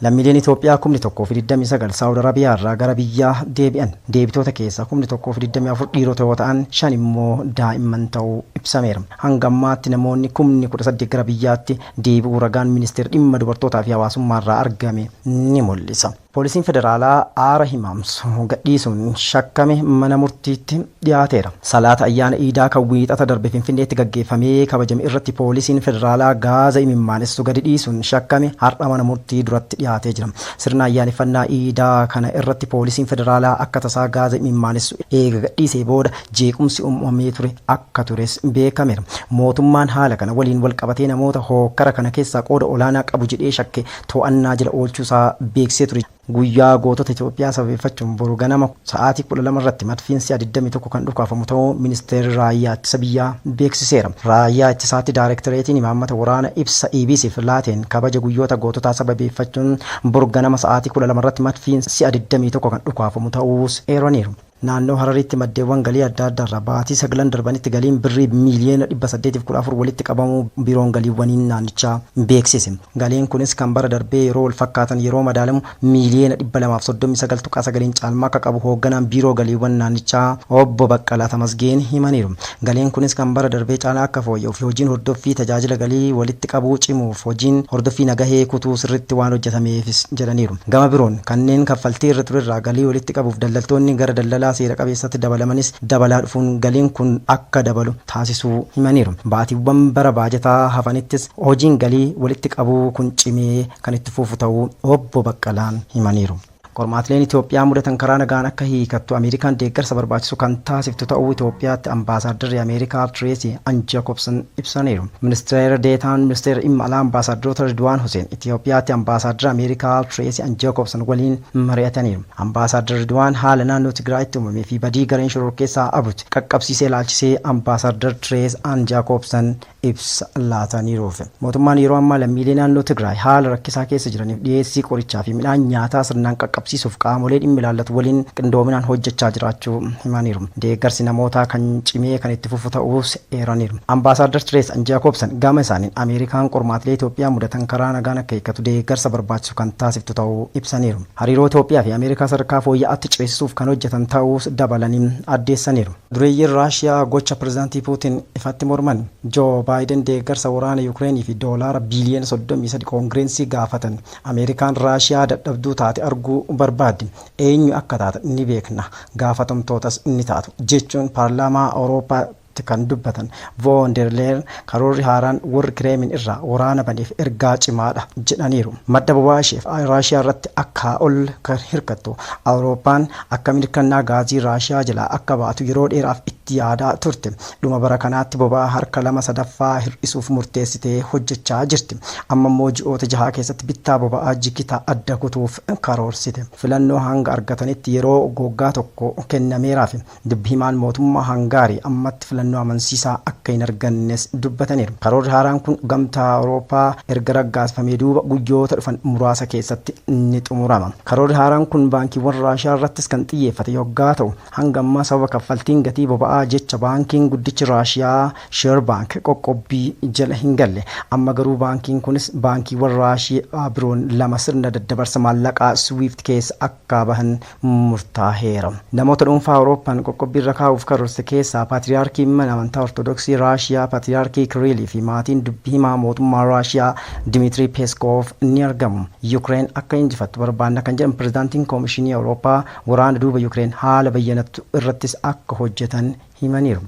Lammiileen Itoophiyaa 1,129 Saawud Arabiyaa irraa gara biyyaa deebi'an. Deebitoota keessaa 1,124 dhiirota yoo ta'an 5 immoo daa'imman ta'uu ibsameera. Hanga ammaatti namoonni 18,000 gara biyyaatti deebi'uu ragaan ministeera dhimma dubartootaa fi hawaasummaa irraa argame ni mul'isa. Poolisiin federaalaa aara himaamsu gadhiisuun shakkame mana murtiitti dhiyaateera. Salaata ayyaana iidaa kan wiixata darbe Finfinneetti gaggeeffamee kabajame irratti poolisiin federaalaa gaaza imimaanessu gadi dhiisuun shakkame har'a mana murtii duratti dhiyaatee jira. Sirna ayyaaneffannaa iidaa kana irratti poolisiin federaalaa akka tasaa gaaza imimaanessu eega gadhiisee booda jeequmsi uumamee ture akka tures beekameera. Mootummaan haala kana waliin wal qabatee namoota hookkara kana keessaa qooda olaanaa qabu jedhee shakke to'annaa jala oolchuusaa beeksisee ture. Guyyaa gootota Itoophiyaa sababeeffachuun boru ganama sa'aatii 12 irratti madfiinsi 21 kan dhukaafamu ta'uu ministeerri raayyaa ittisa biyyaa beeksiseera. Raayyaa ittisaatti daayirektareetiin imaammata waraana ibsa EBC'f laateen kabaja guyyoota goototaa sababeeffachuun boru ganama sa'aatii 12 irratti madfiinsi 21 kan dhukaafamu ta'uus eeraniiru. Naannoo Hararitti maddeewwan galii adda addaarraa baatii 9 darbanitti galiin birrii miiliyoona 814 walitti qabamuu biiroon galiiwwanii naannichaa beeksise. Galiin kunis kan bara darbee yeroo wal fakkaatan yeroo madaalamu miiliyoona 239.9 caalmaa akka qabu hoogganaan biiroo galiiwwan naannichaa obbo Baqqalaa Tamasgeen himaniiru. Galiin kunis kan bara darbee caalaa akka fooyya'uu fi hojiin hordoffii tajaajila galii walitti qabuu cimuuf hojiin hordoffii nagahee kutuu sirriitti waan hojjetameefis jedhaniiru. Gama biroon kanneen kaffaltii irra turerraa galii walitti qabuuf daldaltoonni gara daldalaa seera qabeessatti dabalamanis dabalaa dhufuun galiin kun akka dabalu taasisuu himaniiru. Baatiiwwan bara baajataa hafanittis hojiin galii walitti qabuu kun cimee kan itti fufu ta'uu obbo Baqqalaan himaniiru. Qormaatileen Itoophiyaa mudatan karaa nagaan akka hiikattu Ameerikaan deeggarsa barbaachisu kan taasiftu ta'uu Itoophiyaatti ambaasaaddarri Ameerikaa Tireesii Ann Jaakobsan ibsaniiru. Ministeera deetaan ministeera dhimma alaa ambaasaaddarota Ridwaan Huseen Itoophiyaatti ambaasaaddarri Ameerikaa Tireesii Ann Jaakobsan waliin mari'ataniiru. Ambaasaaddarri Ridwaan haala naannoo Tigraayitti uumamee fi badii gareen shororkeessaa Abuut qaqqabsiisee ilaalchisee ambaasaaddarri Tireesii Ann Jaakobsan ibsa laataniiruuf. Mootummaan yeroo ammaa lammiilee naannoo Tigraay haala rakkisaa keessa jiraniif dhiyeessii qorichaa fi midhaan nyaataa sirnaan qaqqabsiisuuf qaamolee dhimmi ilaallatu waliin qindoominaan hojjechaa jiraachuu himaniiru. Deeggarsi namootaa kan cimee kan itti fufu ta'uus eeraniiru. Ambaasaadar Tirees Ann Jaakobsan gama isaaniin Ameerikaan qormaatilee Itoophiyaa mudatan karaa nagaan akka hiikkatu deeggarsa barbaachisu kan taasiftu ta'uu ibsaniiru. Hariiroo Itoophiyaa fi Ameerikaa sadarkaa fooyya'aatti ceesisuuf kan hojjetan ta'uus dabalanii addeessaniiru. Dureeyyiin Raashiyaa gocha pireezidaantii Puutiin ifatti morman Joo Baayiden deeggarsa waraana Yuukireenii fi doolaara biiliyoona 33 koongireensii gaafatan. Ameerikaan Raashiyaa dadhabduu taate arguu barbaaddi. Eenyu akka taate ni beekna. Gaafatamtootas ni taatu jechuun paarlaamaa Awurooppaa kan dubbatan Von der Leyen karoorri haaraan warri Kireemin irraa waraana baneef ergaa cimaadha jedhaniiru. Madda boba'aa isheef Raashiyaa irratti akka ol kan hirkattu Awurooppaan akka mirkannaa gaazii Raashiyaa jalaa akka baatu yeroo dheeraaf itti yaadaa turte. Dhuma bara kanaatti boba'aa harka 2/3 hir'isuuf murteessitee hojjechaa jirti. Amma immoo ji'oota 6 keessatti bittaa boba'aa jigitaa adda kutuuf karoorsite. Filannoo hanga argatanitti yeroo goggaa tokko kennameeraaf dubbi himaan mootummaa Hangaarii ammatti filannoo amansiisaa akka hin argannes dubbataniiru. Karoorri haaraan kun gamtaa Awurooppaa erga raggaasifamee duuba guyyoota dhufan muraasa keessatti ni xumurama. Karoorri haaraan kun baankiiwwan Raashiyaa irrattis kan xiyyeeffate yoggaa ta'u hanga ammaa sababa kaffaltiin gatii boba'aa jecha baankiin guddichi Raashiyaa Sheer Baank qoqqobbii jala hin galle. Amma garuu baankiin kunis baankiiwwan Raashiyaa biroon 2 sirna daddabarsa maallaqaa Swift keessa akka bahan murtaa'eera. Namoota dhuunfaa Awurooppaan qoqqobbii irra kaa'uuf karoorse keessaa Paatriyaarkiin mana amantaa Ortodoksii Raashiyaa Paatriyaarkii Kiriilii fi maatiin dubbii himaa mootummaa Raashiyaa Dimitri Peskov ni argamu. Yuukireen akka injifattu barbaanna kan jedhan pireezidaantiin Koomishinii Awurooppaa waraana duuba Yuukireen haala bayyanattu irrattis akka hojjetan himaniiru.